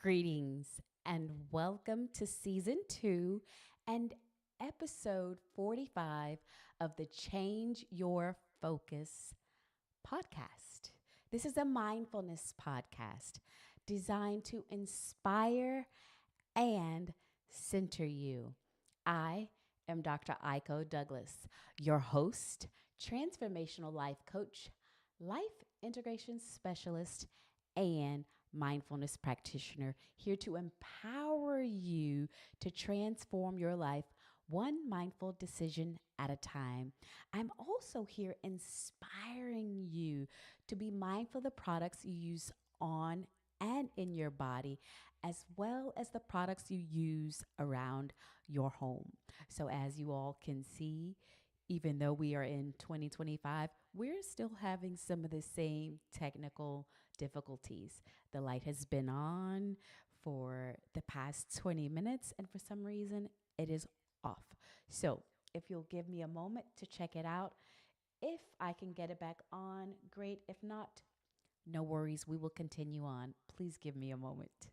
Greetings and welcome to season 2 and episode 45 of the Change Your Focus podcast. This is a mindfulness podcast designed to inspire and center you. I am Dr. Aiko-Douglas, your host, transformational life coach, life integration specialist, and mindfulness practitioner, here to empower you to transform your life one mindful decision at a time. I'm also here inspiring you to be mindful of the products you use on and in your body, as well as the products you use around your home. So, as you all can see, even though we are in 2025, we're still having some of the same technical difficulties. The light has been on for the past 20 minutes, and for some reason, it is off. So, if you'll give me a moment to check it out, if I can get it back on, great. If not, no worries. We will continue on. Please give me a moment.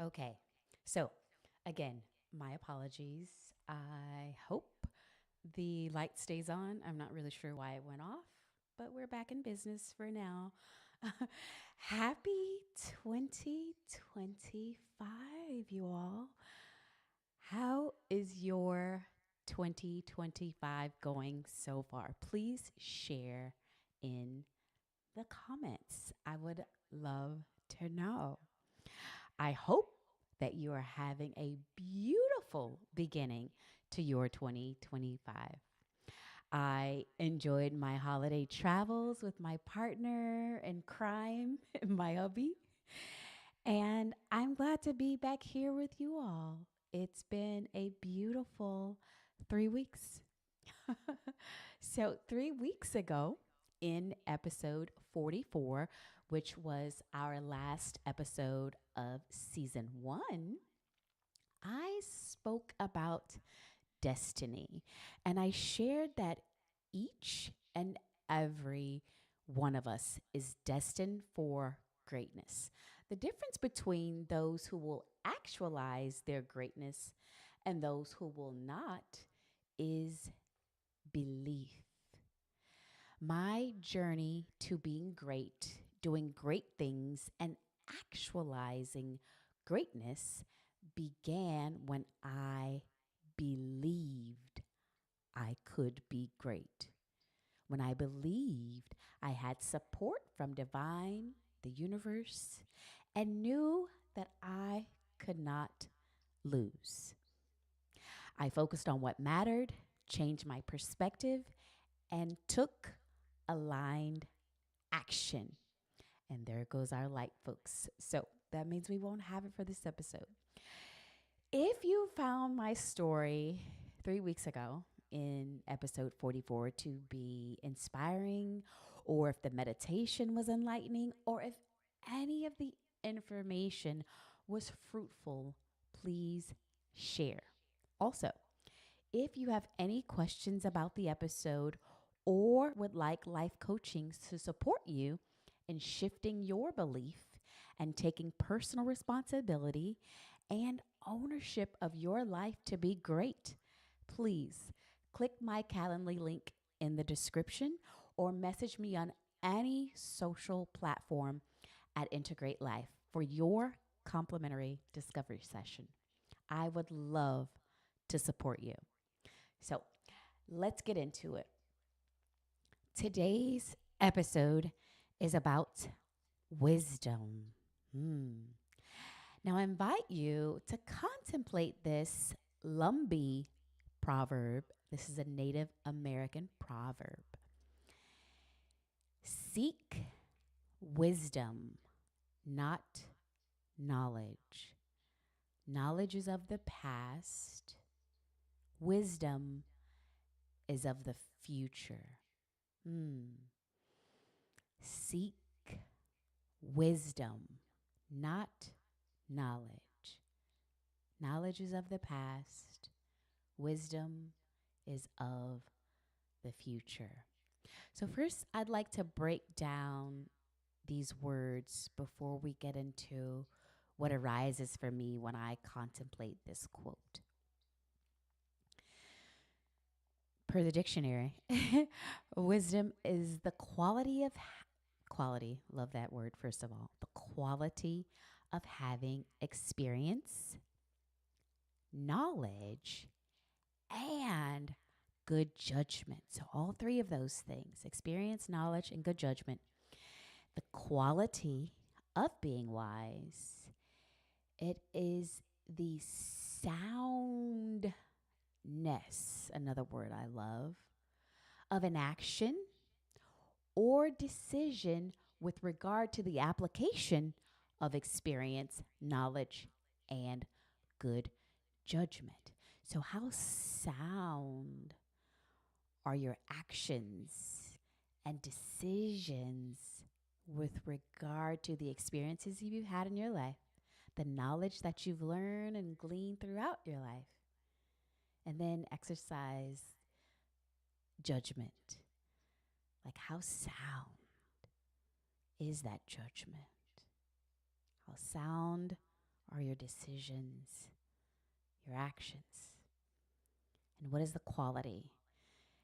Okay. So, again, my apologies. I hope the light stays on. I'm not really sure why it went off, but we're back in business for now. Happy 2025, you all. How is your 2025 going so far? Please share in the comments. I would love to know. I hope that you are having a beautiful beginning to your 2025. I enjoyed my holiday travels with my partner in crime, my hubby, and I'm glad to be back here with you all. It's been a beautiful 3 weeks. So, 3 weeks ago, in episode 44, which was our last episode of season 1, I spoke about destiny. And I shared that each and every one of us is destined for greatness. The difference between those who will actualize their greatness and those who will not is belief. My journey to being great, doing great things, and actualizing greatness began when I believed I could be great. When I believed I had support from divine, the universe, and knew that I could not lose. I focused on what mattered, changed my perspective, and took aligned action. And there goes our light, folks. So that means we won't have it for this episode. If you found my story 3 weeks ago in episode 44 to be inspiring, or if the meditation was enlightening, or if any of the information was fruitful, please share. Also, if you have any questions about the episode or would like life coaching to support you in shifting your belief and taking personal responsibility and ownership of your life to be great, please click my Calendly link in the description or message me on any social platform at Integr8 Lyfe for your complimentary discovery session. I would love to support you. So let's get into it. Today's episode is about wisdom. Now, I invite you to contemplate this Lumbee proverb. This is a Native American proverb. Seek wisdom, not knowledge. Knowledge is of the past. Wisdom is of the future. Seek wisdom, not knowledge. Knowledge is of the past. Wisdom is of the future. So first, I'd like to break down these words before we get into what arises for me when I contemplate this quote. Per the dictionary, wisdom is the quality, love that word, first of all, the quality of having experience, knowledge, and good judgment. So all three of those things, experience, knowledge, and good judgment. The quality of being wise, it is the soundness, another word I love, of an action or decision with regard to the application of experience, knowledge, and good judgment. So how sound are your actions and decisions with regard to the experiences you've had in your life, the knowledge that you've learned and gleaned throughout your life, and then exercise judgment. Like, how sound is that judgment? How sound are your decisions, your actions? And what is the quality?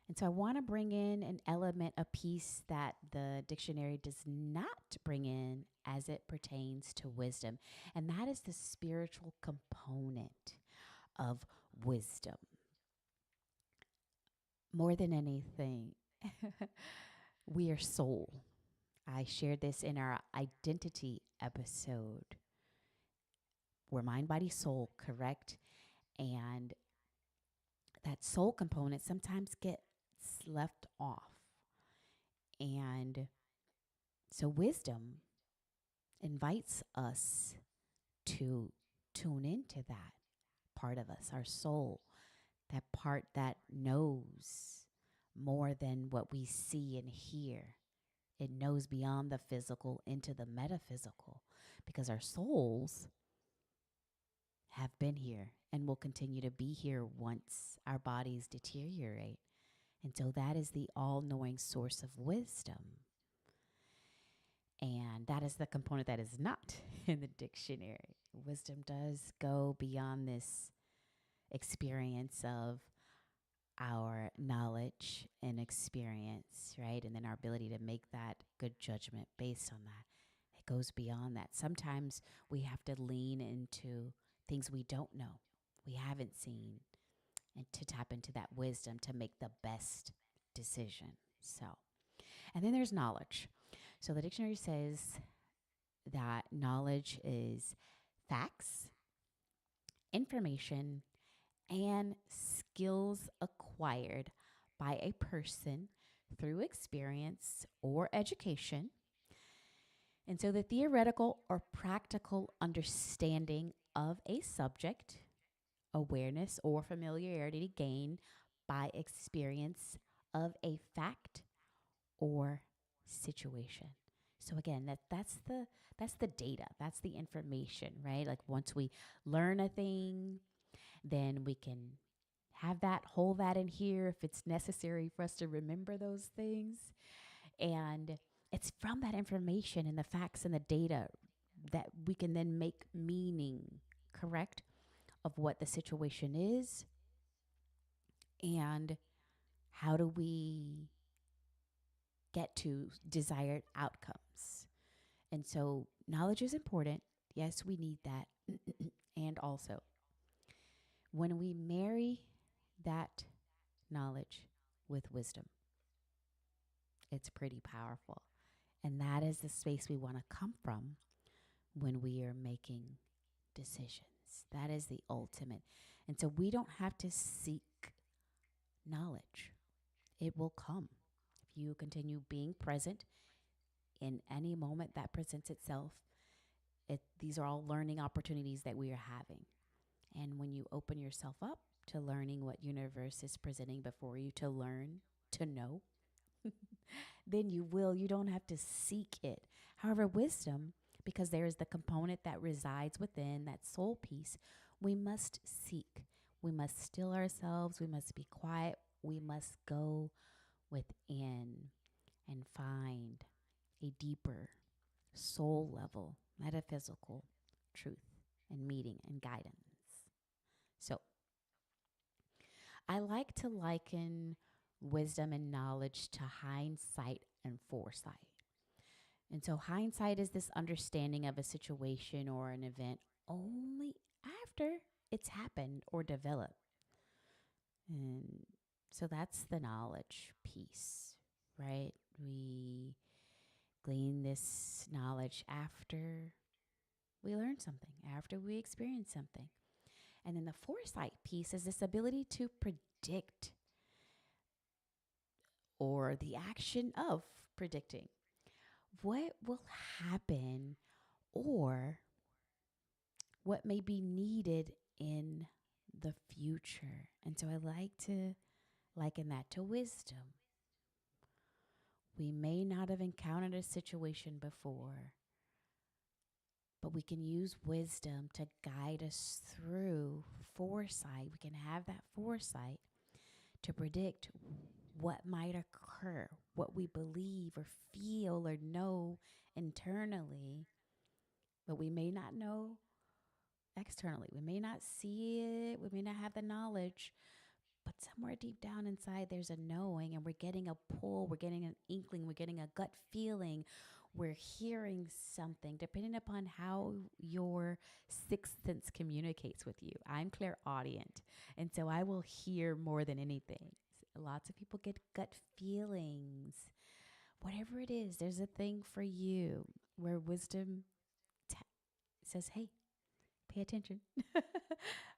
And so I want to bring in an element, a piece that the dictionary does not bring in as it pertains to wisdom. And that is the spiritual component of wisdom. More than anything, we are soul. I shared this in our identity episode. We're mind, body, soul, correct? And that soul component sometimes gets left off. And so wisdom invites us to tune into that part of us, our soul, that part that knows more than what we see and hear. It knows beyond the physical into the metaphysical, because our souls have been here and will continue to be here once our bodies deteriorate. And so that is the all-knowing source of wisdom. And that is the component that is not in the dictionary. Wisdom does go beyond this experience of our knowledge and experience, right? And then our ability to make that good judgment based on that. It goes beyond that. Sometimes we have to lean into things we don't know, we haven't seen, and to tap into that wisdom to make the best decision. So, and then there's knowledge. So the dictionary says that knowledge is facts, information, and skills acquired by a person through experience or education. And so the theoretical or practical understanding of a subject, awareness or familiarity gained by experience of a fact or situation. So again, that's the data, that's the information, right? Like once we learn a thing, then we can hold that in here if it's necessary for us to remember those things. And it's from that information and the facts and the data that we can then make meaning, correct, of what the situation is and how do we get to desired outcomes. And so knowledge is important. Yes, we need that. And also, when we marry that knowledge with wisdom, it's pretty powerful. And that is the space we want to come from when we are making decisions. That is the ultimate. And so we don't have to seek knowledge, it will come. If you continue being present in any moment that presents itself, these are all learning opportunities that we are having. And when you open yourself up to learning what universe is presenting before you to learn, to know, then you don't have to seek it. However, wisdom, because there is the component that resides within that soul piece, we must seek. We must still ourselves. We must be quiet. We must go within and find a deeper soul level, metaphysical truth and meaning and guidance. So I like to liken wisdom and knowledge to hindsight and foresight. And so hindsight is this understanding of a situation or an event only after it's happened or developed. And so that's the knowledge piece, right? We glean this knowledge after we learn something, after we experience something. And then the foresight piece is this ability to predict or the action of predicting what will happen or what may be needed in the future. And so I like to liken that to wisdom. We may not have encountered a situation before, but we can use wisdom to guide us through foresight. We can have that foresight to predict what might occur, what we believe or feel or know internally, but we may not know externally. We may not see it, we may not have the knowledge, but somewhere deep down inside, there's a knowing, and we're getting a pull, we're getting an inkling, we're getting a gut feeling, we're hearing something, depending upon how your sixth sense communicates with you. I'm clairaudient, and so I will hear more than anything. Lots of people get gut feelings. Whatever it is, there's a thing for you where wisdom says, hey, pay attention.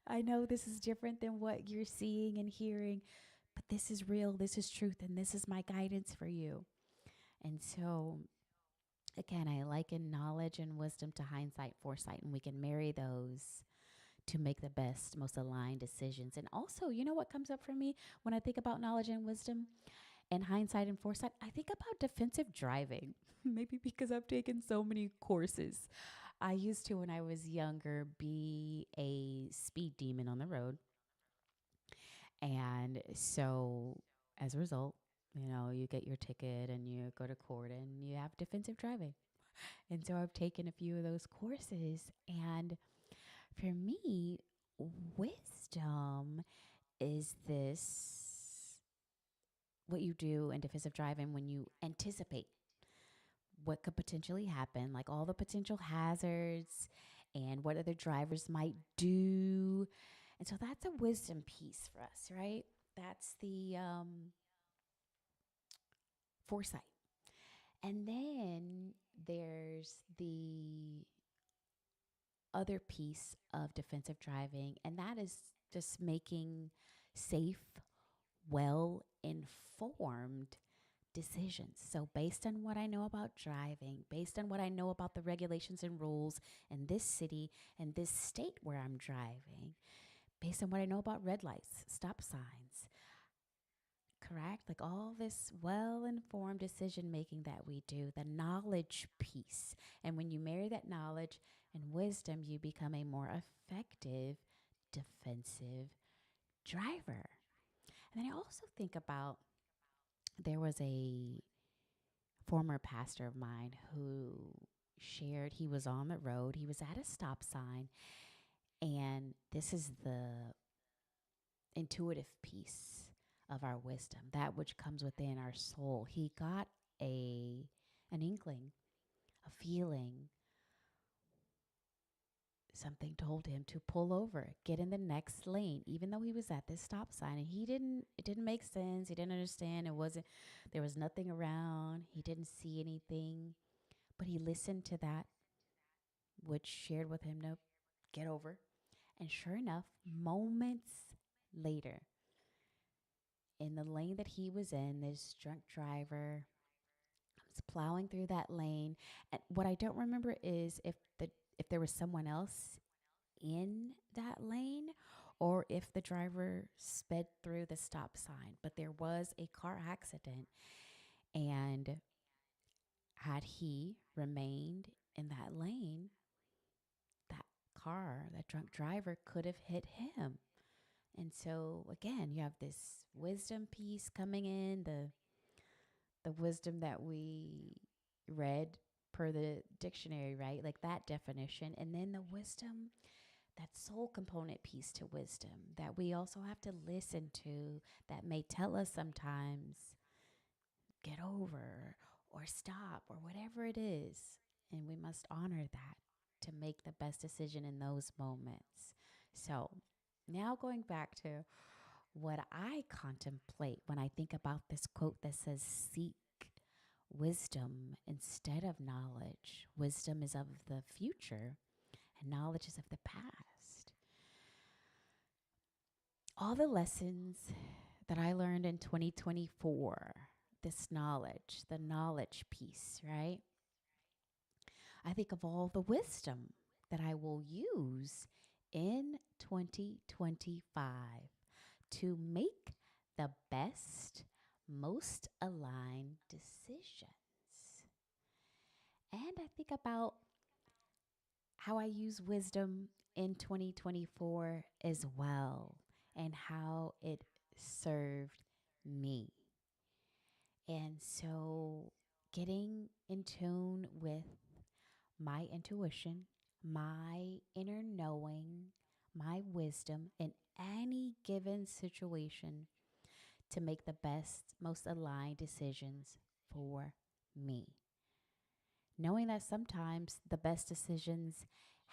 I know this is different than what you're seeing and hearing, but this is real, this is truth, and this is my guidance for you. And so, again, I liken knowledge and wisdom to hindsight, foresight, and we can marry those to make the best, most aligned decisions. And also, you know what comes up for me when I think about knowledge and wisdom and hindsight and foresight? I think about defensive driving, maybe because I've taken so many courses. I used to, when I was younger, be a speed demon on the road. And so as a result, you get your ticket and you go to court and you have defensive driving. And so I've taken a few of those courses. And for me, wisdom is what you do in defensive driving when you anticipate what could potentially happen, like all the potential hazards and what other drivers might do. And so that's a wisdom piece for us, right? That's the foresight. And then there's the other piece of defensive driving, and that is just making safe, well informed decisions. So, based on what I know about driving, based on what I know about the regulations and rules in this city and this state where I'm driving, based on what I know about red lights, stop signs, correct? Like all this well informed decision making that we do, the knowledge piece. And when you marry that knowledge and wisdom, you become a more effective defensive driver. And then I also think about there was a former pastor of mine who shared he was on the road, he was at a stop sign, and this is the intuitive piece of our wisdom, that which comes within our soul. He got an inkling, a feeling, something told him to pull over, get in the next lane, even though he was at this stop sign. And it didn't make sense. He didn't understand. There was nothing around. He didn't see anything, but he listened to that, which shared with him to get over. And sure enough, moments later, in the lane that he was in, this drunk driver was plowing through that lane. And what I don't remember is if there was someone else in that lane or if the driver sped through the stop sign. But there was a car accident, and had he remained in that lane, that that drunk driver could have hit him. And so again, you have this wisdom piece coming in, the wisdom that we read per the dictionary, right? Like that definition. And then the wisdom, that soul component piece to wisdom that we also have to listen to, that may tell us sometimes get over or stop or whatever it is. And we must honor that to make the best decision in those moments. So now going back to what I contemplate when I think about this quote that says, seek wisdom instead of knowledge. Wisdom is of the future and knowledge is of the past. All the lessons that I learned in 2024, this knowledge, the knowledge piece, right? I think of all the wisdom that I will use in 2025 to make the best, most aligned decisions. And I think about how I use wisdom in 2024 as well and how it served me. And so getting in tune with my intuition, my inner knowing, my wisdom in any given situation to make the best, most aligned decisions for me. Knowing that sometimes the best decisions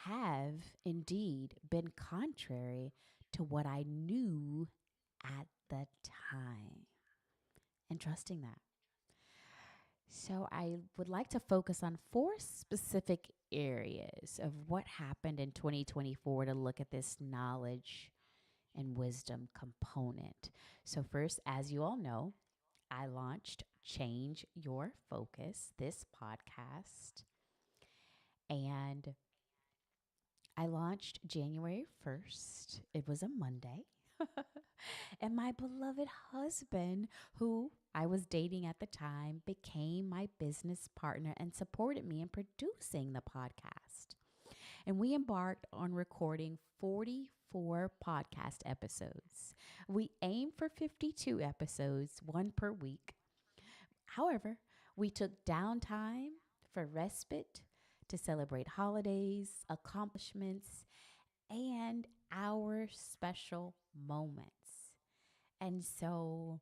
have indeed been contrary to what I knew at the time, and trusting that. So I would like to focus on 4 specific areas of what happened in 2024 to look at this knowledge and wisdom component. So first, as you all know, I launched Change Your Focus, this podcast, and I launched January 1st. It was a Monday. And my beloved husband, who I was dating at the time, became my business partner and supported me in producing the podcast. And we embarked on recording 44 podcast episodes. We aimed for 52 episodes, 1 per week. However, we took downtime for respite to celebrate holidays, accomplishments, and our special moments. And so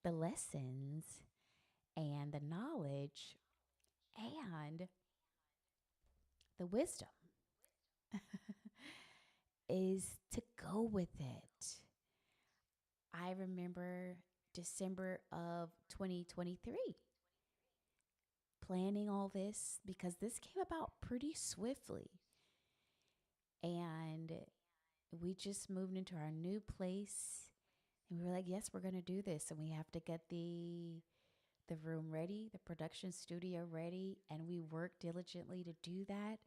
the lessons and the knowledge and the wisdom is to go with it. I remember December of 2023 planning all this because this came about pretty swiftly. And we just moved into our new place and we were like, yes, we're going to do this. And we have to get the the room ready, the production studio ready, and we worked diligently to do that.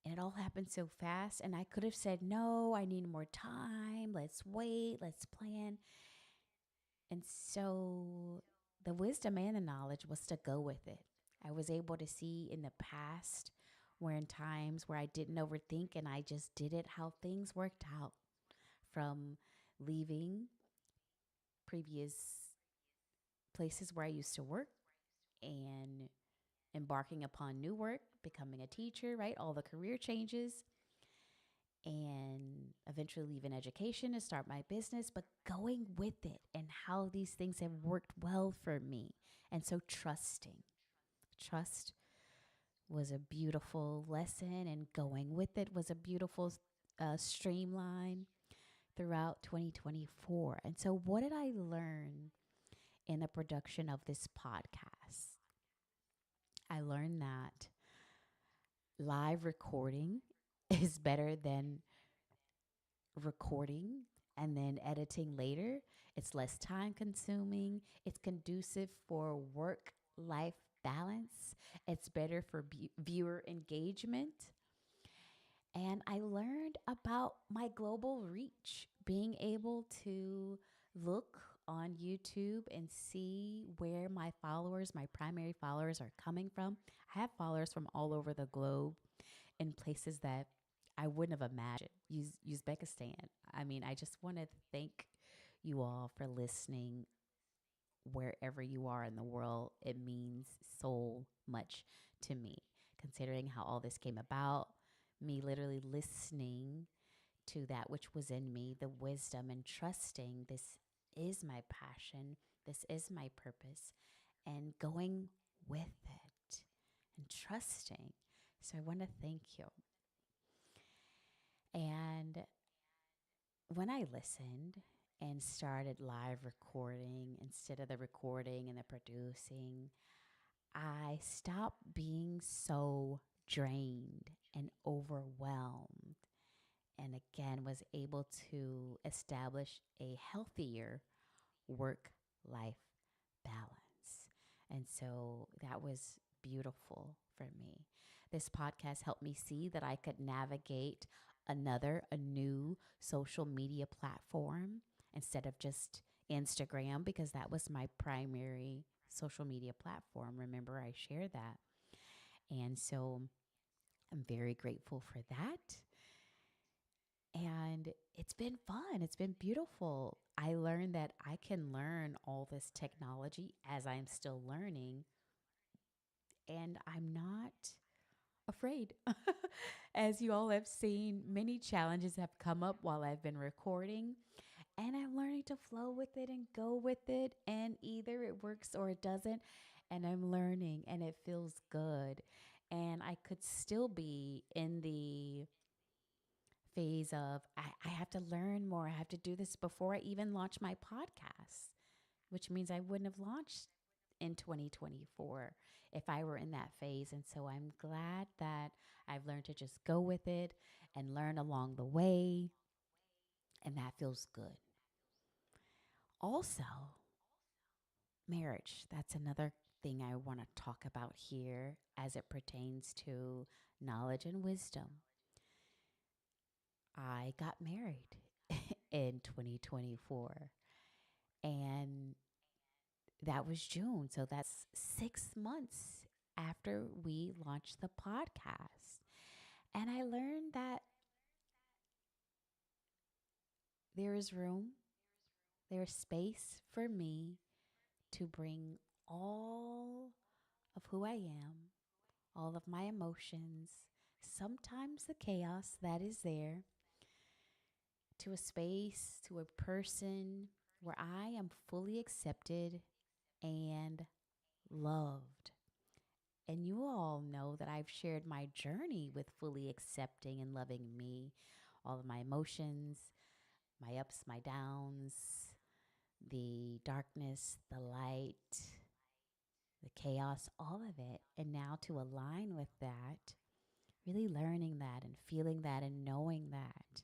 And it all happened so fast. And I could have said, no, I need more time. Let's wait. Let's plan. And so the wisdom and the knowledge was to go with it. I was able to see in the past where in times where I didn't overthink and I just did it, how things worked out from leaving previous places where I used to work and embarking upon new work, becoming a teacher, right? All the career changes and eventually leaving education to start my business, but going with it and how these things have worked well for me. And so trust was a beautiful lesson, and going with it was a beautiful streamline throughout 2024. And so, what did I learn in the production of this podcast? I learned that live recording is better than recording and then editing later. It's less time consuming. It's conducive for work life balance. It's better for viewer engagement. And I learned about my global reach, being able to look on YouTube and see where my followers, my primary followers, are coming from. I have followers from all over the globe in places that I wouldn't have imagined. Uzbekistan. I mean, I just want to thank you all for listening wherever you are in the world. It means so much to me, considering how all this came about, me literally listening to that which was in me, the wisdom, and trusting this is my passion, this is my purpose, and going with it and trusting. So I want to thank you. And when I listened and started live recording instead of the recording and the producing, I stopped being so drained and overwhelmed. And again, was able to establish a healthier work life balance. And so that was beautiful for me. This podcast helped me see that I could navigate a new social media platform instead of just Instagram, because that was my primary social media platform. Remember, I shared that. And so I'm very grateful for that. And it's been fun. It's been beautiful. I learned that I can learn all this technology as I'm still learning, and I'm not afraid. As you all have seen, many challenges have come up while I've been recording, and I'm learning to flow with it and go with it. And either it works or it doesn't. And I'm learning, and it feels good. And I could still be in the phase of I have to learn more. I have to do this before I even launch my podcast, which means I wouldn't have launched in 2024 if I were in that phase. And so I'm glad that I've learned to just go with it and learn along the way. And that feels good. Also, marriage. That's another thing I want to talk about here as it pertains to knowledge and wisdom. I got married in 2024, and that was June. So that's 6 months after we launched the podcast. And I learned that there is room, there is space for me to bring all of who I am, all of my emotions, sometimes the chaos that is there, to a space, to a person where I am fully accepted and loved. And you all know that I've shared my journey with fully accepting and loving me, all of my emotions, my ups, my downs, the darkness, the light, the chaos, all of it. And now to align with that, really learning that and feeling that and knowing that.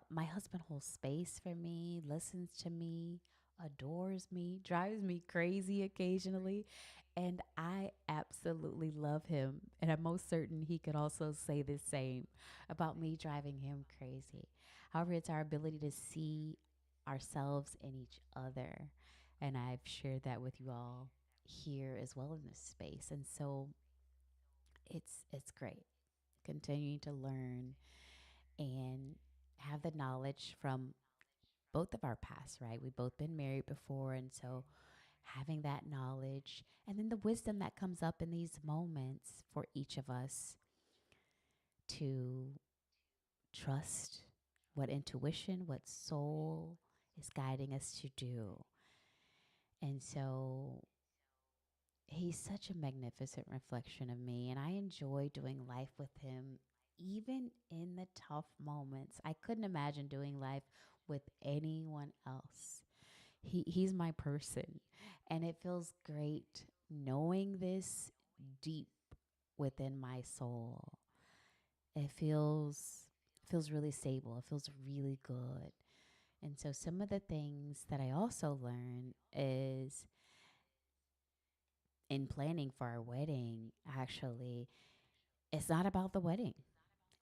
My husband holds space for me, listens to me, adores me, drives me crazy occasionally, and I absolutely love him. And I'm most certain he could also say the same about me driving him crazy. However, it's our ability to see ourselves in each other. And I've shared that with you all here as well in this space. And so it's great continuing to learn and have the knowledge from both of our pasts, right? We've both been married before. And so having that knowledge and then the wisdom that comes up in these moments for each of us to trust what intuition, what soul is guiding us to do. And so he's such a magnificent reflection of me, and I enjoy doing life with him, even in the tough moments. I couldn't imagine doing life with anyone else. He's my person, and it feels great knowing this deep within my soul. It feels really stable. It feels really good. And so some of the things that I also learned is in planning for our wedding, actually, it's not about the wedding.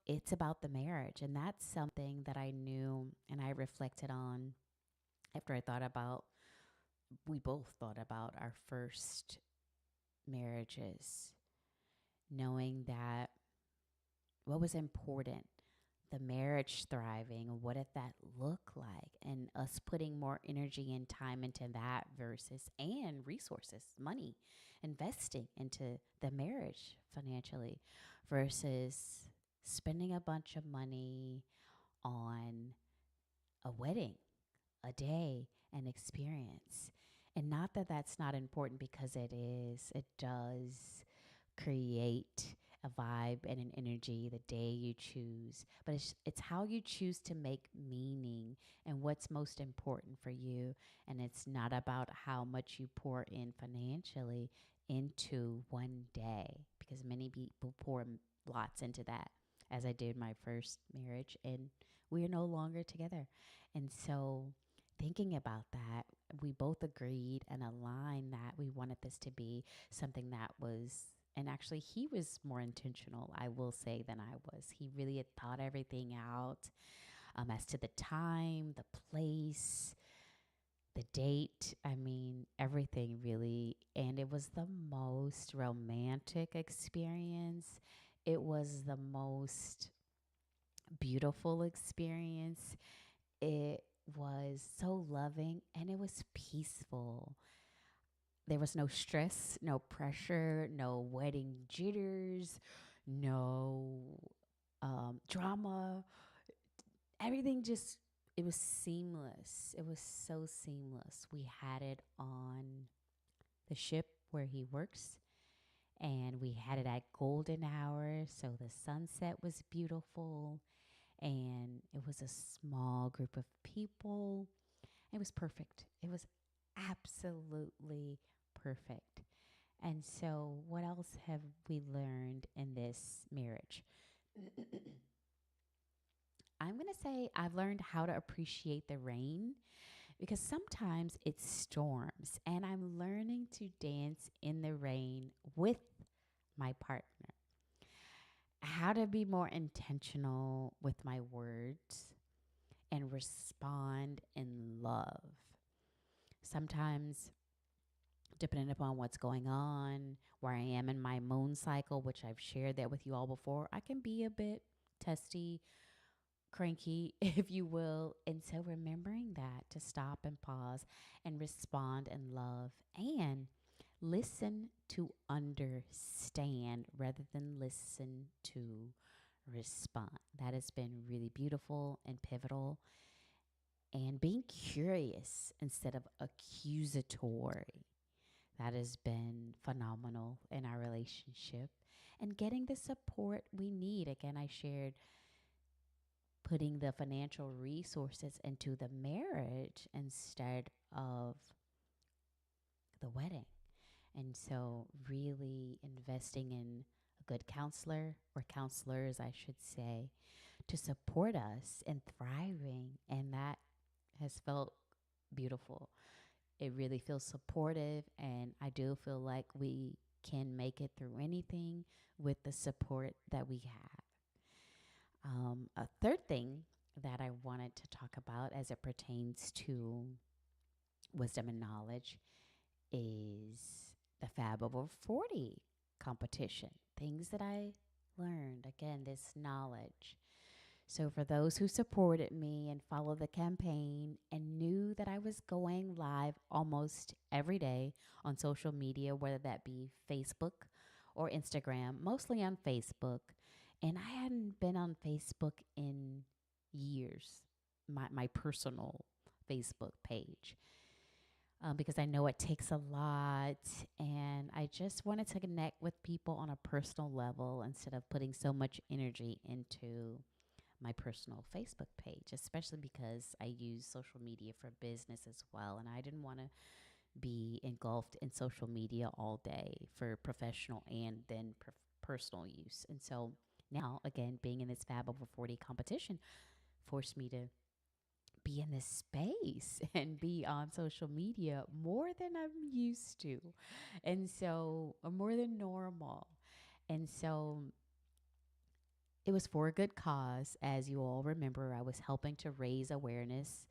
It's about the marriage. And that's something that I knew and I reflected on after we both thought about our first marriages, knowing that what was important, the marriage thriving, what did that look like, and us putting more energy and time into that versus, and resources, money, investing into the marriage financially versus spending a bunch of money on a wedding, a day, an experience. And not that that's not important, because it is, it does create a vibe and an energy the day you choose. But it's how you choose to make meaning and what's most important for you. And it's not about how much you pour in financially into one day, because many people pour lots into that, as I did my first marriage, and we are no longer together. And so thinking about that, we both agreed and aligned that we wanted this to be something that was, and actually he was more intentional, I will say, than I was. He really had thought everything out, as to the time, the place, the date. I mean, everything really. And it was the most romantic experience. It was the most beautiful experience. It was so loving and it was peaceful. There was no stress, no pressure, no wedding jitters, no drama. Everything just, it was seamless. It was so seamless. We had it on the ship where he works, and we had it at golden hour. So the sunset was beautiful, and it was a small group of people. It was perfect. It was absolutely perfect. And so, what else have we learned in this marriage? I'm going to say I've learned how to appreciate the rain, because sometimes it storms, and I'm learning to dance in the rain with my partner. How to be more intentional with my words and respond in love. Sometimes, depending upon what's going on, where I am in my moon cycle, which I've shared that with you all before, I can be a bit testy, cranky, if you will. And so remembering that, to stop and pause and respond in love and listen to understand rather than listen to respond. That has been really beautiful and pivotal. And being curious instead of accusatory. That has been phenomenal in our relationship. And getting the support we need. Again, I shared putting the financial resources into the marriage instead of the wedding. And so, really investing in a good counselor, or counselors, I should say, to support us in thriving. And that has felt beautiful. It really feels supportive, and I do feel like we can make it through anything with the support that we have. A third thing that I wanted to talk about as it pertains to wisdom and knowledge is the Fab Over 40 competition. Things that I learned. Again, this knowledge. So, for those who supported me and followed the campaign and knew that I was going live almost every day on social media, whether that be Facebook or Instagram, mostly on Facebook. And I hadn't been on Facebook in years, my personal Facebook page, because I know it takes a lot. And I just wanted to connect with people on a personal level instead of putting so much energy into my personal Facebook page, especially because I use social media for business as well. And I didn't want to be engulfed in social media all day for professional and then personal use. And so now, again, being in this Fab Over 40 competition forced me to be in this space and be on social media more than I'm used to. And so, or more than normal. And so it was for a good cause. As you all remember, I was helping to raise awareness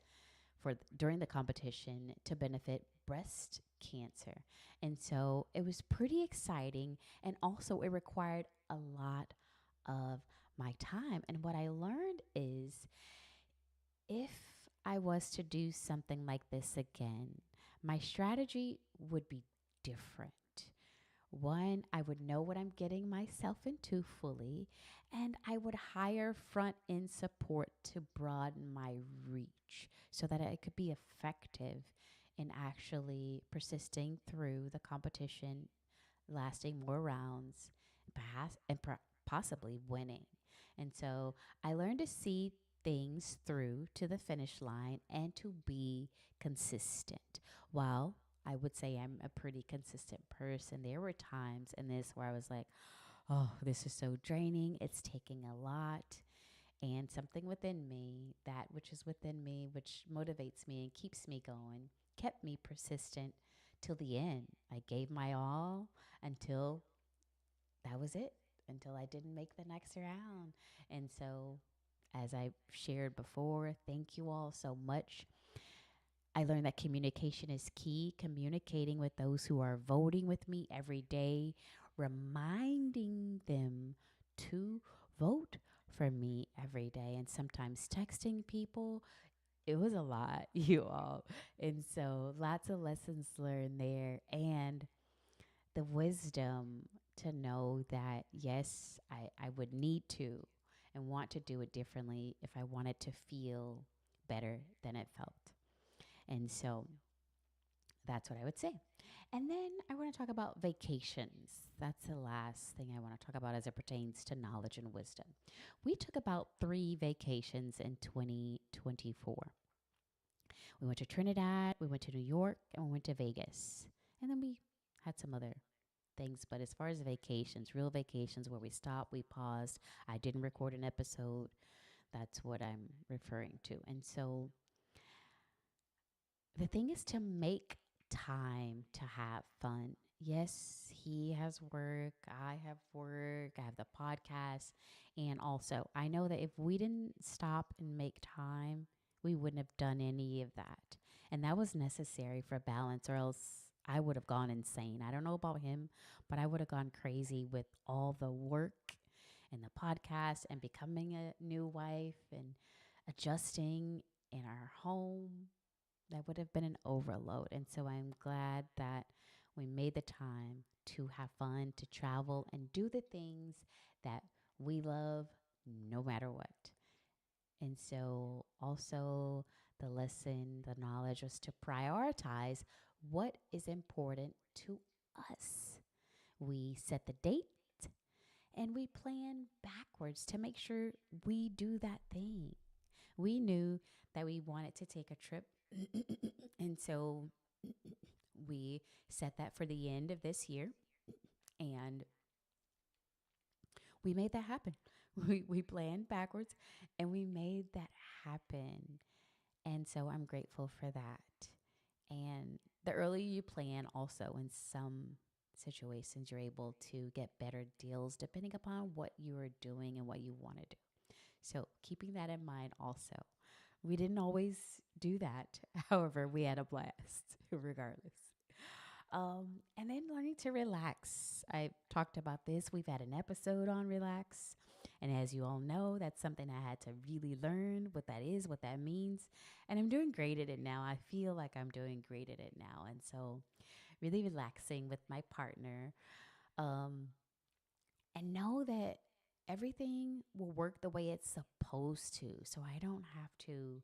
during the competition to benefit breast cancer. And so it was pretty exciting, and also it required a lot of my time. And what I learned is, if I was to do something like this again, my strategy would be different. One, I would know what I'm getting myself into fully, and I would hire front end support to broaden my reach so that I could be effective in actually persisting through the competition, lasting more rounds, possibly winning. And so I learned to see things through to the finish line and to be consistent. While I would say I'm a pretty consistent person, there were times in this where I was like, oh, this is so draining. It's taking a lot. And something within me, that which is within me, which motivates me and keeps me going, kept me persistent till the end. I gave my all until that was it, until I didn't make the next round. And so, as I shared before, thank you all so much. I learned that communication is key, communicating with those who are voting with me every day, reminding them to vote for me every day, and sometimes texting people. It was a lot, you all. And so, lots of lessons learned there. And the wisdom to know that, yes, I would need to and want to do it differently if I wanted to feel better than it felt. And so that's what I would say. And then I want to talk about vacations. That's the last thing I want to talk about as it pertains to knowledge and wisdom. We took about 3 vacations in 2024. We went to Trinidad, we went to New York, and we went to Vegas. And then we had some other things. But as far as vacations, real vacations where we stopped, we paused, I didn't record an episode, that's what I'm referring to. And so the thing is to make time to have fun. Yes, he has work, I have work, I have the podcast. And also, I know that if we didn't stop and make time, we wouldn't have done any of that. And that was necessary for balance, or else I would have gone insane. I don't know about him, but I would have gone crazy with all the work and the podcast and becoming a new wife and adjusting in our home. That would have been an overload. And so I'm glad that we made the time to have fun, to travel, and do the things that we love no matter what. And so also the lesson, the knowledge was to prioritize what is important to us. We set the date and we plan backwards to make sure we do that thing. We knew that we wanted to take a trip. And so we set that for the end of this year. And we made that happen. We planned backwards and we made that happen. And so I'm grateful for that. And the earlier you plan, also in some situations, you're able to get better deals depending upon what you are doing and what you want to do. So, keeping that in mind, also, we didn't always do that. However, we had a blast regardless. And then learning to relax. I talked about this. We've had an episode on relax. And as you all know, that's something I had to really learn what that is, what that means. And I'm doing great at it now. I feel like I'm doing great at it now. And so, really relaxing with my partner. Um, and know that everything will work the way it's supposed to. So I don't have to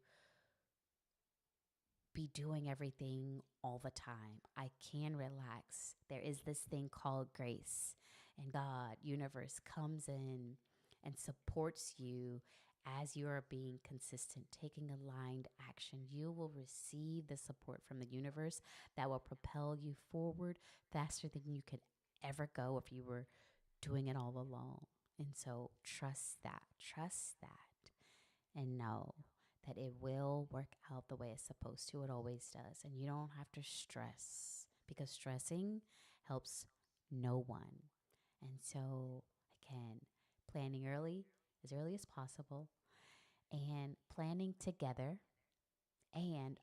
be doing everything all the time. I can relax. There is this thing called grace, and God, universe comes in and supports you as you are being consistent, taking aligned action. You will receive the support from the universe that will propel you forward faster than you could ever go if you were doing it all alone. And so trust that, and know that it will work out the way it's supposed to. It always does. And you don't have to stress because stressing helps no one. And so, again, planning early as possible, and planning together, and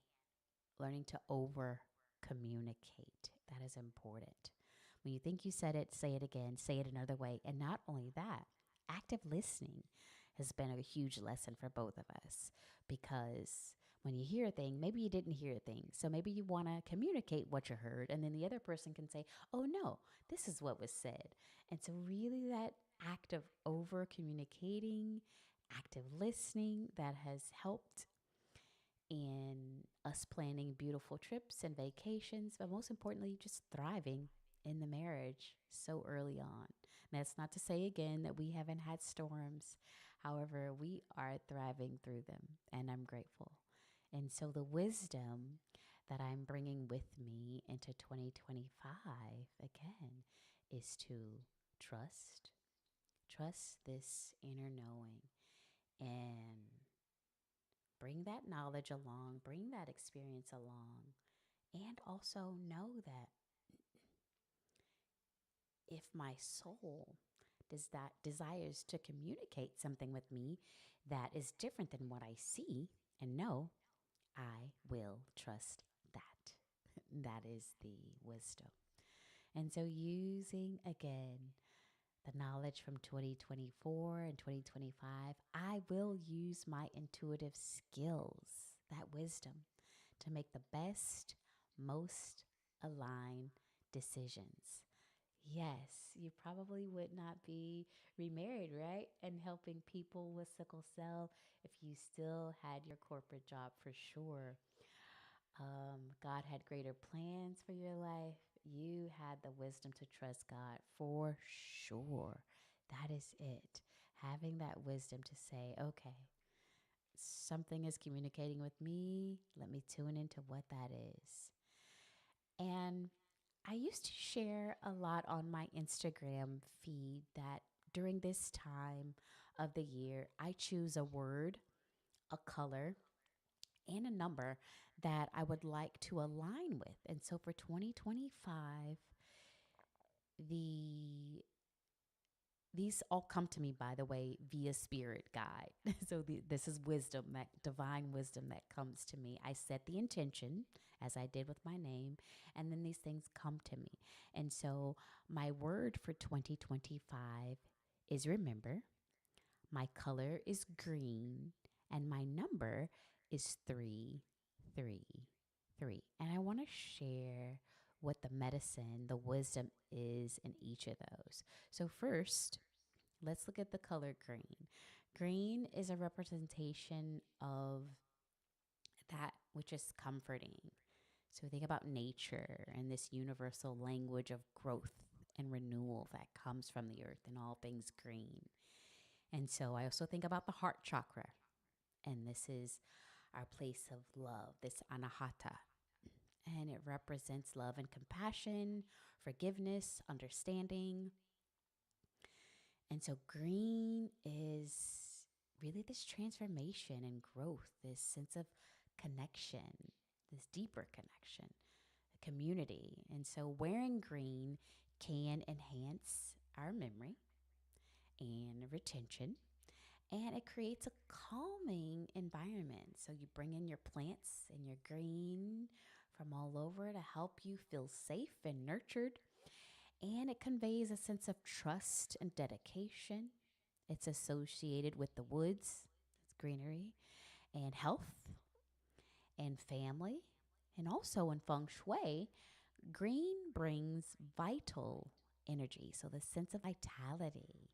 learning to over communicate. That is important. When you think you said it, say it again, say it another way. And not only that, active listening has been a huge lesson for both of us, because when you hear a thing, maybe you didn't hear a thing. So maybe you want to communicate what you heard, and then the other person can say, oh no, this is what was said. And so, really, that act of over communicating, active listening, that has helped in us planning beautiful trips and vacations, but most importantly, just thriving in the marriage so early on. And that's not to say again that we haven't had storms. However, we are thriving through them, and I'm grateful. And so the wisdom that I'm bringing with me into 2025 again is to trust, trust this inner knowing, and bring that knowledge along, bring that experience along, and also know that if my soul desires to communicate something with me that is different than what I see and know, I will trust that. That is the wisdom. And so, using again the knowledge from 2024 and 2025, I will use my intuitive skills, that wisdom, to make the best, most aligned decisions. Yes, you probably would not be remarried, right? And helping people with sickle cell if you still had your corporate job, for sure. God had greater plans for your life. You had the wisdom to trust God, for sure. That is it. Having that wisdom to say, okay, something is communicating with me. Let me tune into what that is. And I used to share a lot on my Instagram feed that during this time of the year, I choose a word, a color, and a number that I would like to align with. And so for 2025, the these all come to me, by the way, via spirit guide. So this is wisdom, that divine wisdom that comes to me. I set the intention, as I did with my name, and then these things come to me. And so my word for 2025 is remember. My color is green, and my number is 333. And I want to share what the medicine, the wisdom is in each of those. So first, let's look at the color green. Green is a representation of that which is comforting. So think about nature and this universal language of growth and renewal that comes from the earth and all things green. And so I also think about the heart chakra. And this is our place of love, this anahata. And it represents love and compassion, forgiveness, understanding. And so green is really this transformation and growth, this sense of connection. this deeper connection, a community. And so wearing green can enhance our memory and retention, and it creates a calming environment. So you bring in your plants and your green from all over to help you feel safe and nurtured. And it conveys a sense of trust and dedication. It's associated with the woods, it's greenery, and health and family. And also in feng shui, green brings vital energy, so the sense of vitality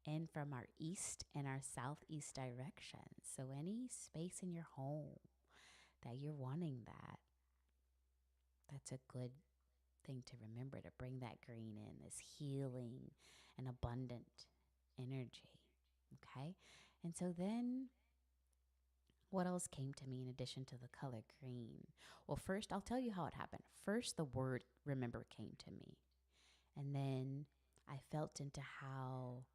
in from our east and our southeast directions. So any space in your home that you're wanting that, that's a good thing to remember, to bring that green in, this healing and abundant energy. Okay. And so then what else came to me in addition to the color green? Well, first, I'll tell you how it happened. First, the word remember came to me. And then I felt into how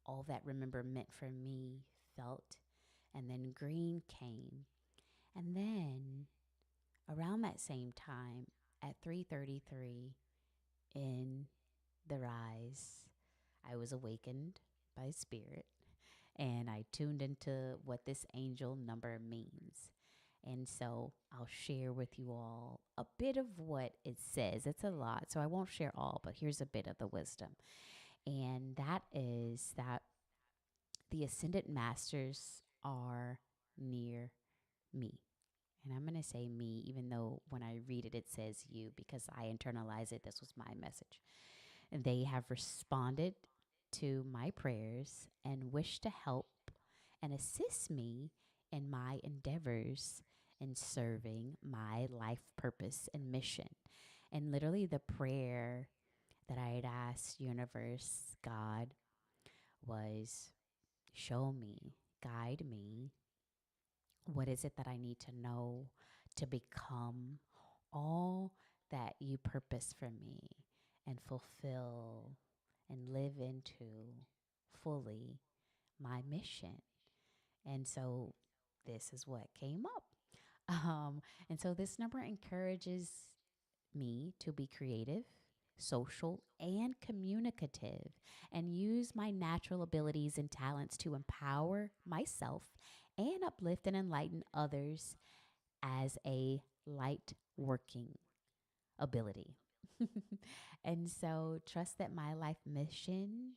all that remember meant for me felt. And then green came. And then around that same time at 3:33 in the rise, I was awakened by spirit and I tuned into what this angel number means. And so I'll share with you all a bit of what it says. It's a lot, so I won't share all, but here's a bit of the wisdom. And that is that the ascended masters are near me. And I'm going to say me, even though when I read it, it says you, because I internalize it. This was my message. And they have responded to my prayers and wish to help and assist me in my endeavors in serving my life purpose and mission. And literally, the prayer that I had asked universe, God, was show me, guide me. What is it that I need to know to become all that you purpose for me and fulfill and live into fully my mission? And so this is what came up. And so this number encourages me to be creative, social, and communicative, and use my natural abilities and talents to empower myself and uplift and enlighten others as a light working ability. And so trust that my life mission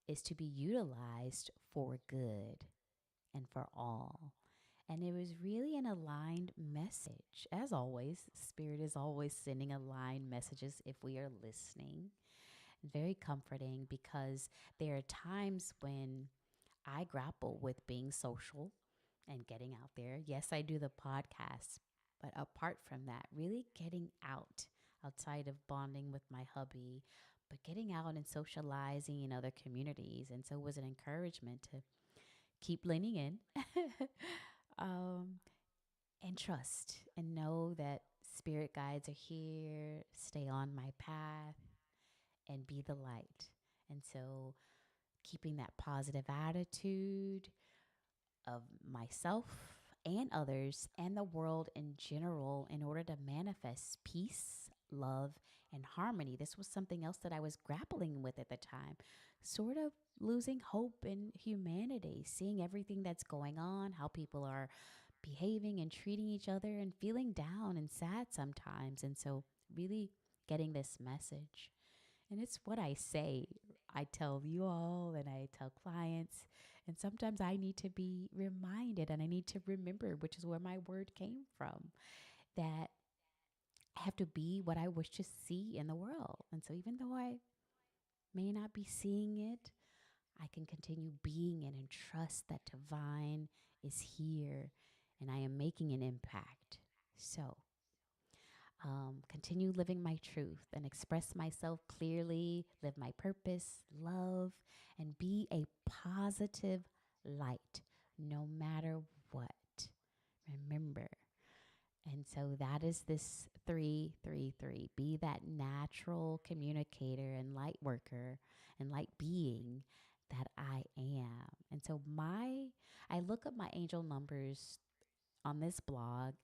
is to be utilized for good and for all. And it was really an aligned message. As always, Spirit is always sending aligned messages if we are listening. Very comforting because there are times when I grapple with being social and getting out there. Yes, I do the podcast, but apart from that, really getting out outside of bonding with my hubby, but getting out and socializing in other communities. And so it was an encouragement to keep leaning in um, and trust and know that spirit guides are here, stay on my path and be the light. And so keeping that positive attitude of myself and others and the world in general in order to manifest peace, love, and harmony. This was something else that I was grappling with at the time, sort of losing hope in humanity, seeing everything that's going on, how people are behaving and treating each other and feeling down and sad sometimes. And so really getting this message. And it's what I say. I tell you all and I tell clients. And sometimes I need to be reminded and I need to remember, which is where my word came from, that I have to be what I wish to see in the world. And so even though I may not be seeing it, I can continue being it and trust that divine is here and I am making an impact. So continue living my truth and express myself clearly, live my purpose, love, and be a positive light no matter what. Remember. And so that is this 333. Be that natural communicator and light worker and light being that I am. And so I look up my angel numbers on this blog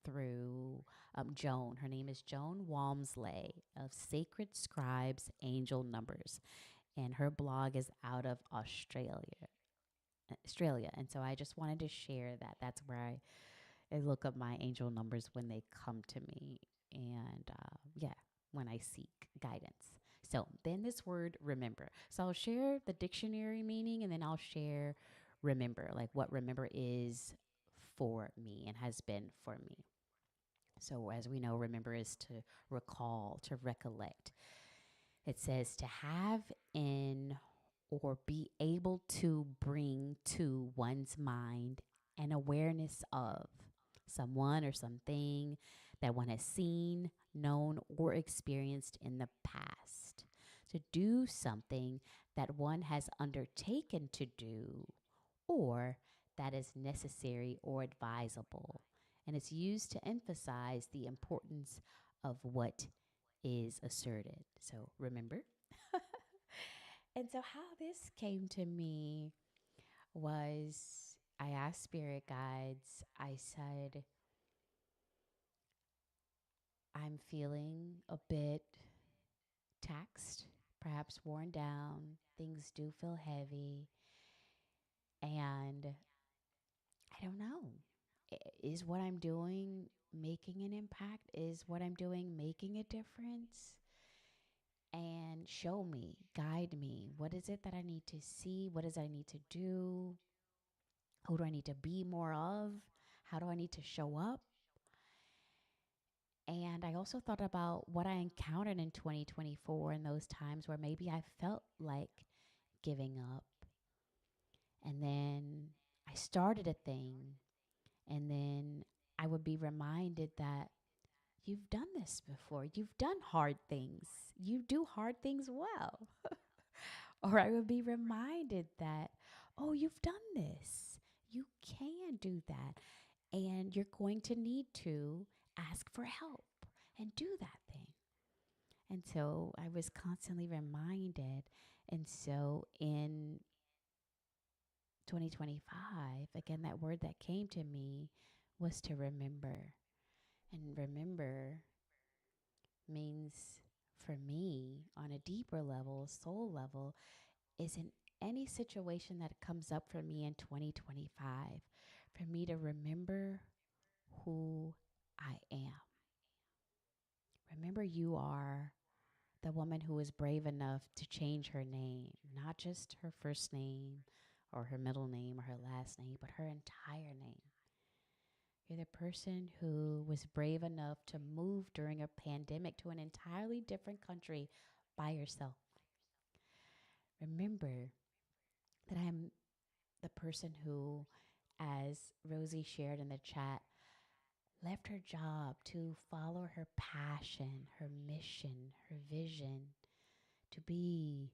through Joan. Her name is Joan Walmsley of Sacred Scribes Angel Numbers, and her blog is out of Australia. And so I just wanted to share that. That's where I look up my angel numbers when they come to me. And yeah, when I seek guidance. So then this word remember. So I'll share the dictionary meaning and then I'll share remember, like what remember is for me and has been for me. So as we know, remember is to recall, to recollect. It says to have in or be able to bring to one's mind an awareness of someone or something that one has seen, known, or experienced in the past. To do something that one has undertaken to do or that is necessary or advisable. And it's used to emphasize the importance of what is asserted. So remember. And so, how this came to me was I asked spirit guides, I said, I'm feeling a bit taxed, perhaps worn down. Things do feel heavy. And I don't know. Is what I'm doing making an impact? Is what I'm doing making a difference? And show me, guide me. What is it that I need to see? What does I need to do? Who do I need to be more of? How do I need to show up? And I also thought about what I encountered in 2024 and those times where maybe I felt like giving up. And then I started a thing, and then I would be reminded that you've done this before. You've done hard things. You do hard things well. Or I would be reminded that, oh, you've done this. You can do that. And you're going to need to ask for help and do that thing. And so I was constantly reminded. And so in 2025, again, that word that came to me was to remember. And remember means for me on a deeper level, soul level, is in any situation that comes up for me in 2025, for me to remember who I am. Remember, you are the woman who was brave enough to change her name, not just her first name or her middle name or her last name, but her entire name. You're the person who was brave enough to move during a pandemic to an entirely different country by yourself. Remember that I'm the person who, as Rosie shared in the chat, left her job to follow her passion, her mission, her vision to be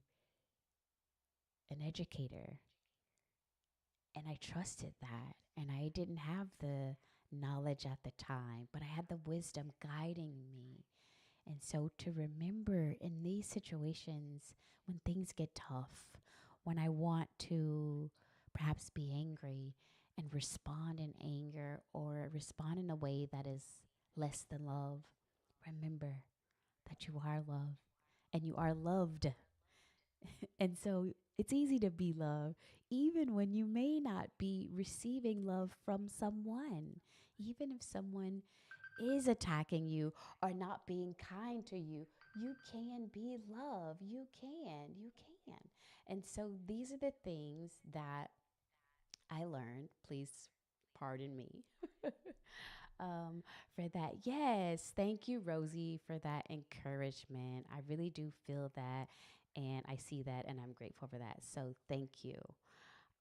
an educator. And I trusted that. And I didn't have the knowledge at the time, but I had the wisdom guiding me. And so to remember in these situations when things get tough, when I want to perhaps be angry and respond in anger or respond in a way that is less than love, remember that you are love and you are loved. And so it's easy to be loved, even when you may not be receiving love from someone. Even if someone is attacking you or not being kind to you, you can be loved. You can. You can. And so these are the things that I learned. Please pardon me. For that. Yes. Thank you, Rosie, for that encouragement. I really do feel that. And I see that. And I'm grateful for that. So thank you.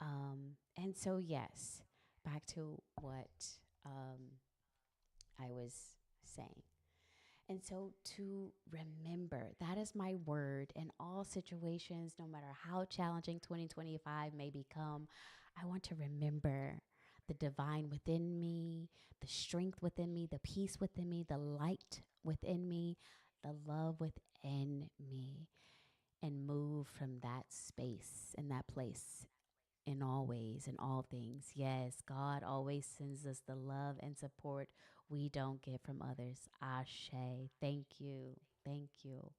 And so, yes, back to what I was saying. And so to remember, that is my word in all situations, no matter how challenging 2025 may become. I want to remember the divine within me, the strength within me, the peace within me, the light within me, the love within me, and move from that space and that place in all ways, in all things. Yes, God always sends us the love and support we don't get from others. Ashe. Thank you. Thank you.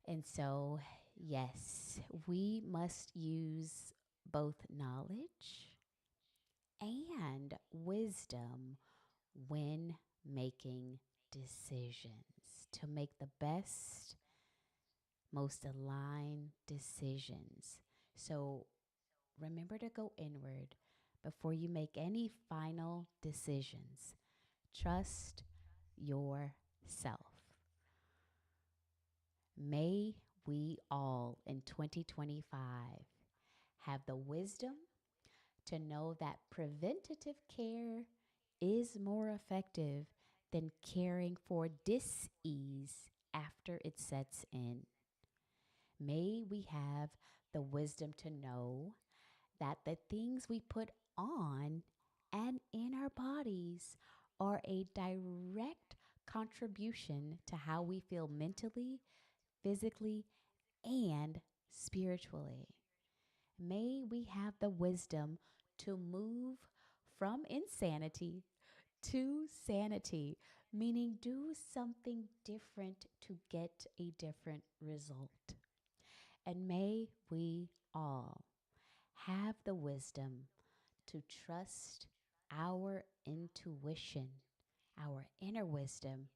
And so, yes, we must use both knowledge and wisdom when making decisions to make the best, most aligned decisions. So remember to go inward before you make any final decisions. Trust yourself. May we all in 2025 have the wisdom to know that preventative care is more effective than caring for dis-ease after it sets in. May we have the wisdom to know that the things we put on and in our bodies are a direct contribution to how we feel mentally, physically, and spiritually. May we have the wisdom to move from insanity to sanity, meaning do something different to get a different result. And may we all have the wisdom to trust our intuition, our inner wisdom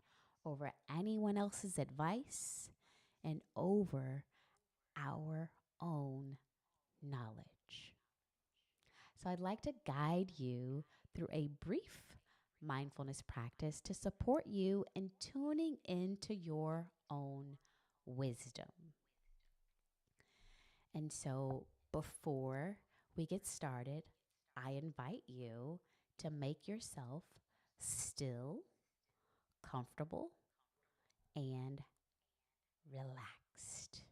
over anyone else's advice and over our own knowledge. So I'd like to guide you through a brief mindfulness practice to support you in tuning into your own wisdom. And so before we get started, I invite you to make yourself still, comfortable, and relaxed.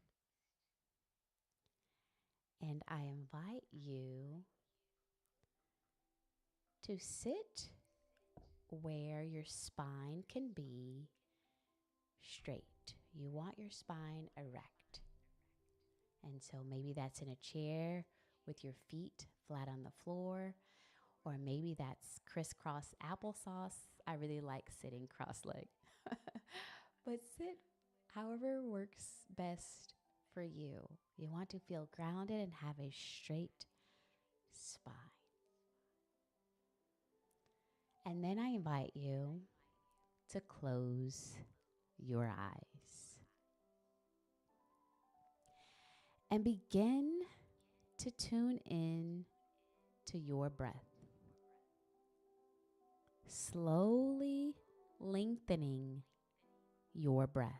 And I invite you to sit where your spine can be straight. You want your spine erect. And so maybe that's in a chair with your feet flat on the floor, or maybe that's crisscross applesauce. I really like sitting cross-legged. But sit however works best for you. You want to feel grounded and have a straight spine. And then I invite you to close your eyes and begin to tune in to your breath. Slowly lengthening your breath.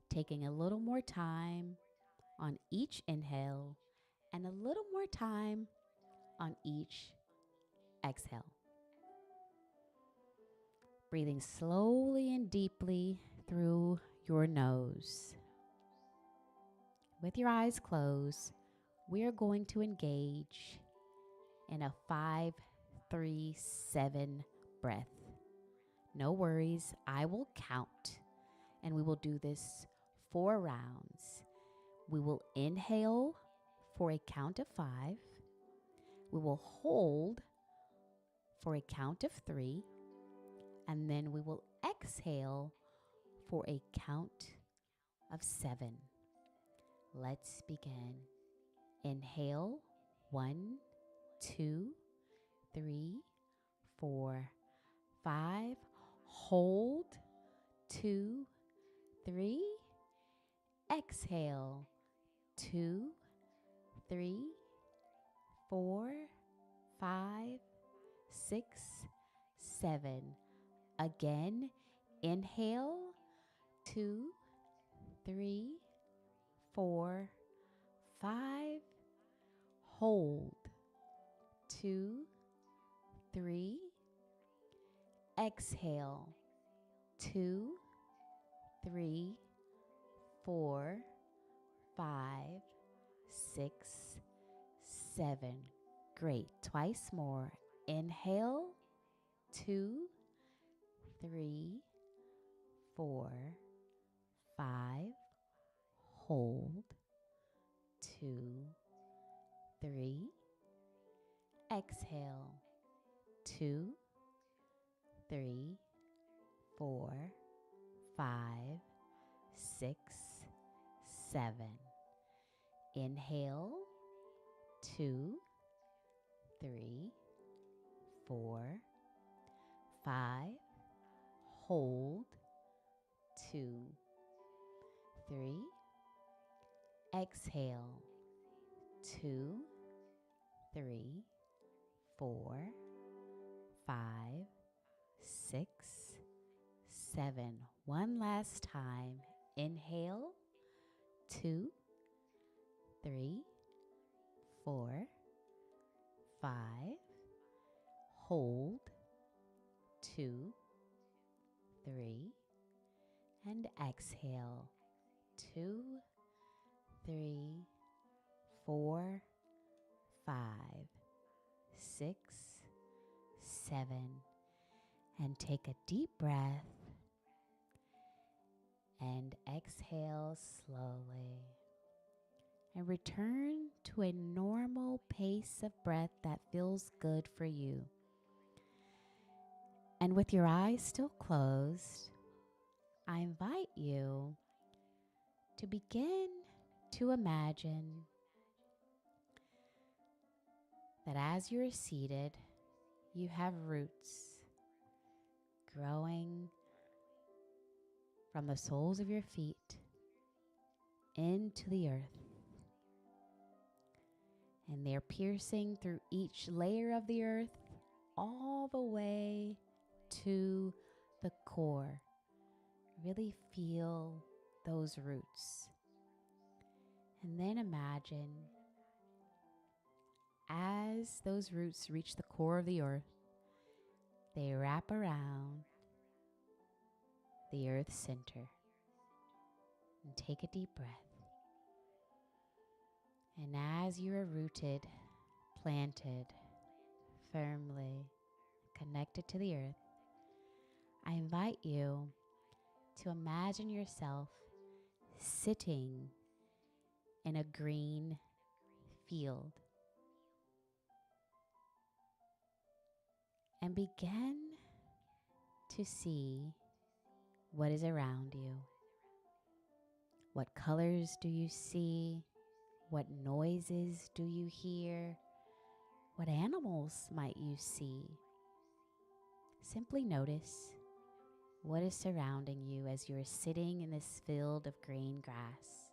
Taking a little more time on each inhale and a little more time on each exhale. Breathing slowly and deeply through your nose. With your eyes closed, we are going to engage in a 5-3-7 breath. No worries, I will count, and we will do this 4 rounds. We will inhale for a count of 5. We will hold for a count of 3. And then we will exhale for a count of 7. Let's begin. Inhale, 1, 2, 3, 4, 5. Hold, 2, 3. Exhale, 2, 3, 4, 5, 6, 7. Again, inhale, 2, 3, 4, 5. Hold, 2, 3. Exhale, 2, 3, 4, 5, 6, 7. Great. Twice more. Inhale, 2, 3, 4, 5. Hold, 2, 3. Exhale, 2, 3, 4, 5, 6, 7. Inhale, 2, 3, 4, 5. Hold, 2, 3. Exhale, 2, 3, 4, 5, 6, 7. One last time. Inhale, 2, 3, 4, 5. Hold, 2, 3. And exhale, 2, 3, 4, 5, 6, 7. And take a deep breath and exhale slowly. And return to a normal pace of breath that feels good for you. And with your eyes still closed, I invite you to begin to imagine that as you're seated, you have roots growing from the soles of your feet into the earth. And they're piercing through each layer of the earth all the way to the core. Really feel those roots. And then imagine as those roots reach the core of the earth, they wrap around the earth's center. And take a deep breath. And as you are rooted, planted, firmly connected to the earth, I invite you to imagine yourself sitting in a green field and begin to see what is around you. What colors do you see? What noises do you hear? What animals might you see? Simply notice what is surrounding you as you're sitting in this field of green grass.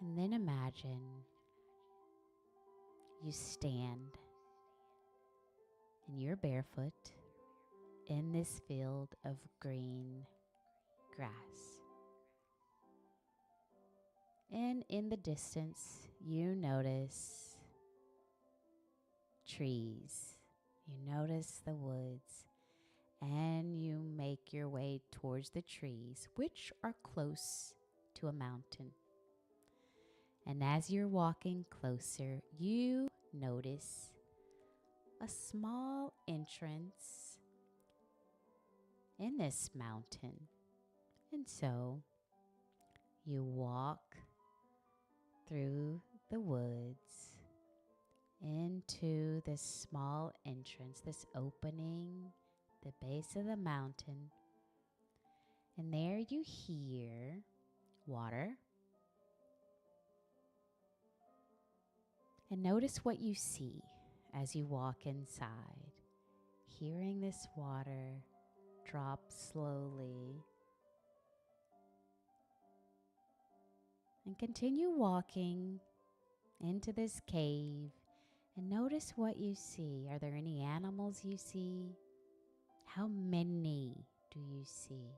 And then imagine you stand and you're barefoot in this field of green grass. And in the distance, you notice trees. You notice the woods. And you make your way towards the trees, which are close to a mountain. And as you're walking closer, you notice a small entrance in this mountain. And so you walk through the woods into this small entrance, this opening, the base of the mountain. And there you hear water. And notice what you see as you walk inside, hearing this water drop slowly. And continue walking into this cave and notice what you see. Are there any animals you see? How many do you see?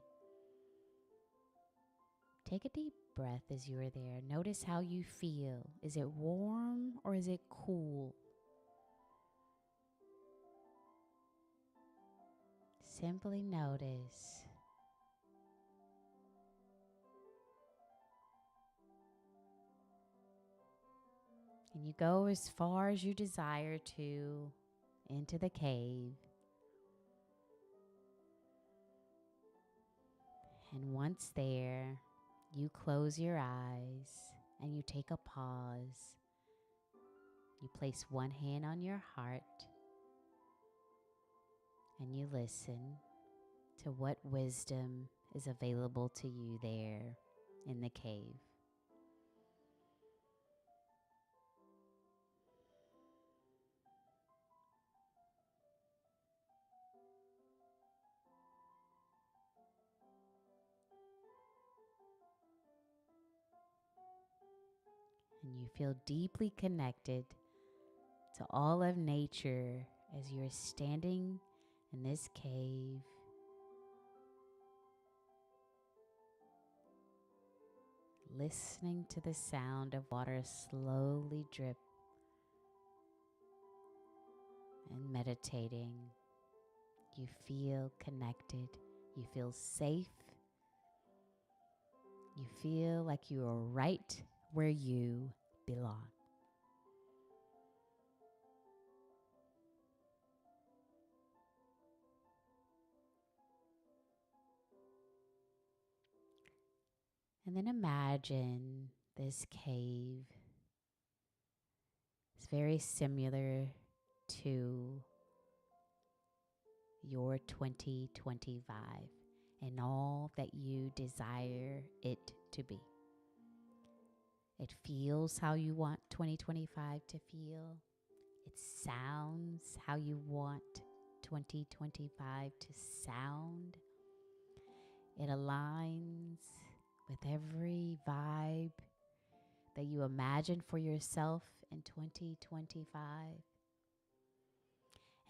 Take a deep breath as you are there. Notice how you feel. Is it warm or is it cool? Simply notice. And you go as far as you desire to into the cave. And once there, you close your eyes and you take a pause. You place one hand on your heart and you listen to what wisdom is available to you there in the cave. And you feel deeply connected to all of nature as you're standing in this cave, listening to the sound of water slowly drip and meditating. You feel connected. You feel safe. You feel like you are right where you belong. And then imagine this cave is very similar to your 2025 and all that you desire it to be. It feels how you want 2025 to feel. It sounds how you want 2025 to sound. It aligns with every vibe that you imagine for yourself in 2025.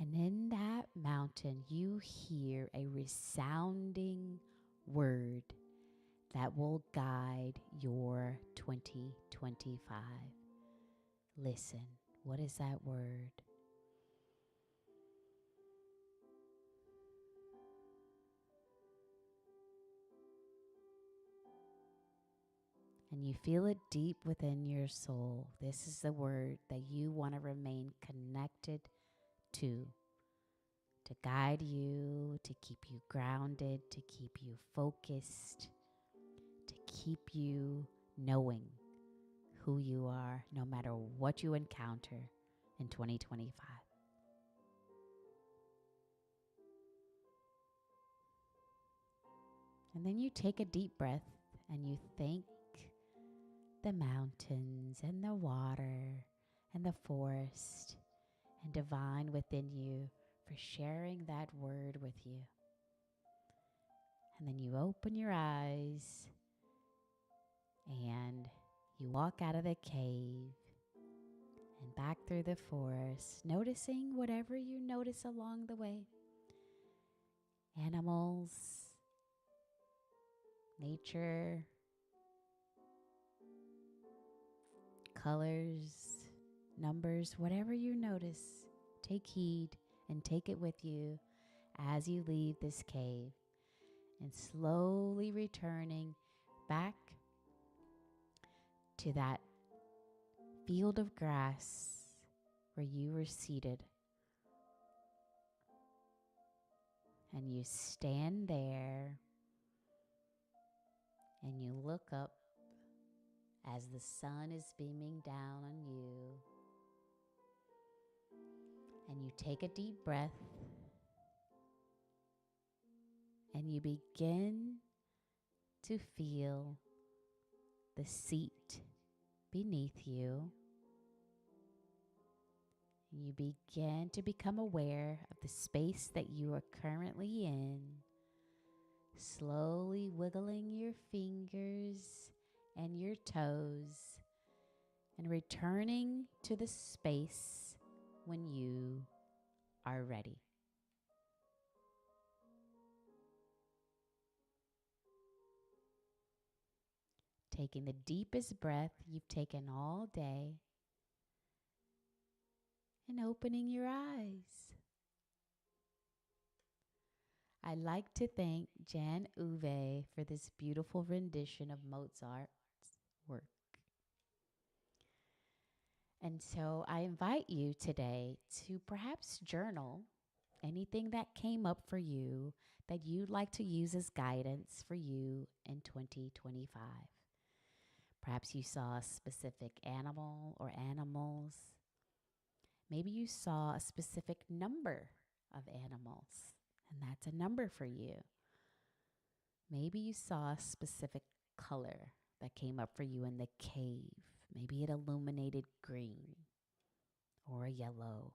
And in that mountain, you hear a resounding word that will guide your 2025. Listen, what is that word? And you feel it deep within your soul. This is the word that you want to remain connected to guide you, to keep you grounded, to keep you focused, to keep you knowing who you are no matter what you encounter in 2025. And then you take a deep breath and you thank the mountains and the water and the forest and divine within you for sharing that word with you. And then you open your eyes and you walk out of the cave and back through the forest, noticing whatever you notice along the way. Animals, nature, colors, numbers, whatever you notice, take heed and take it with you as you leave this cave, and slowly returning back to that field of grass where you were seated. And you stand there and you look up as the sun is beaming down on you. And you take a deep breath and you begin to feel the seat beneath you. And you begin to become aware of the space that you are currently in, slowly wiggling your fingers and your toes and returning to the space when you are ready. Taking the deepest breath you've taken all day and opening your eyes. I'd like to thank Jan Uwe for this beautiful rendition of Mozart's work. And so I invite you today to perhaps journal anything that came up for you that you'd like to use as guidance for you in 2025. Perhaps you saw a specific animal or animals. Maybe you saw a specific number of animals and that's a number for you. Maybe you saw a specific color that came up for you in the cave. Maybe it illuminated green or a yellow,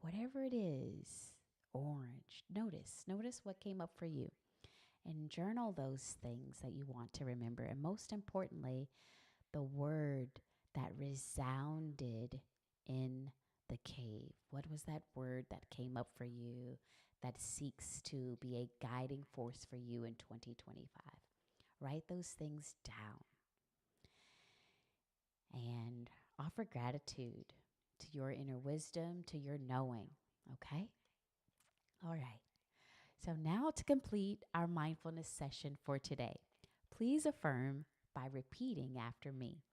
whatever it is, orange. Notice what came up for you and journal those things that you want to remember. And most importantly, the word that resounded in the cave. What was that word that came up for you that seeks to be a guiding force for you in 2025? Write those things down and offer gratitude to your inner wisdom, to your knowing. Okay? All right. So now to complete our mindfulness session for today, please affirm by repeating after me.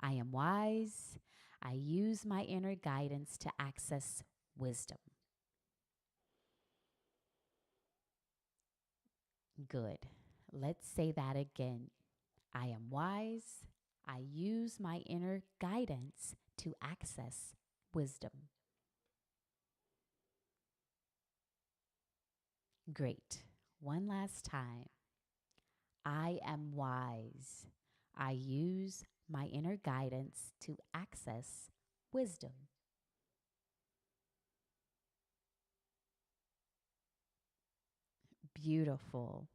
I am wise. I use my inner guidance to access wisdom. Good. Let's say that again. I am wise. I use my inner guidance to access wisdom. Great. One last time. I am wise. I use my inner guidance to access wisdom. Beautiful.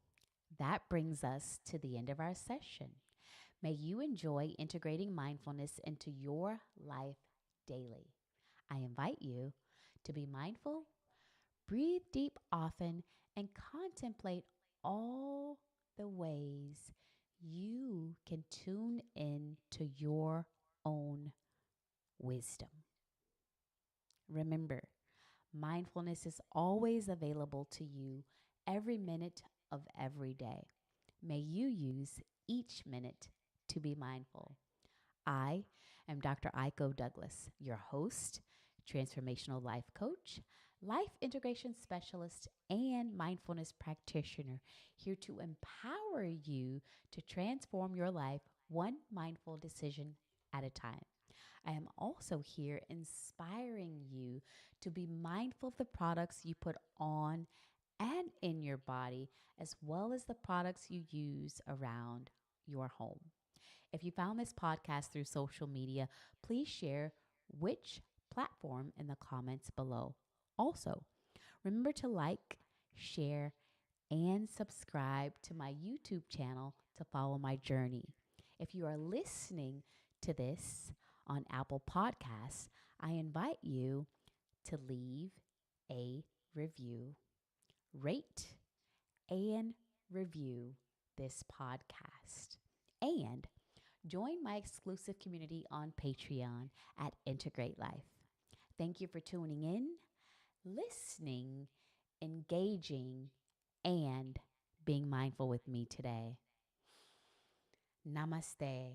That brings us to the end of our session. May you enjoy integrating mindfulness into your life daily. I invite you to be mindful, breathe deep often, and contemplate all the ways you can tune in to your own wisdom. Remember, mindfulness is always available to you every minute of every day. May you use each minute to be mindful. I am Dr. Aiko-Douglas, your host, transformational life coach, life integration specialist, and mindfulness practitioner, here to empower you to transform your life one mindful decision at a time. I am also here inspiring you to be mindful of the products you put on and in your body, as well as the products you use around your home. If you found this podcast through social media, please share which platform in the comments below. Also, remember to like, share, and subscribe to my YouTube channel to follow my journey. If you are listening to this on Apple Podcasts, I invite you to leave a review, rate, and review this podcast. And join my exclusive community on Patreon at Integr8 Lyfe. Thank you for tuning in, listening, engaging, and being mindful with me today. Namaste.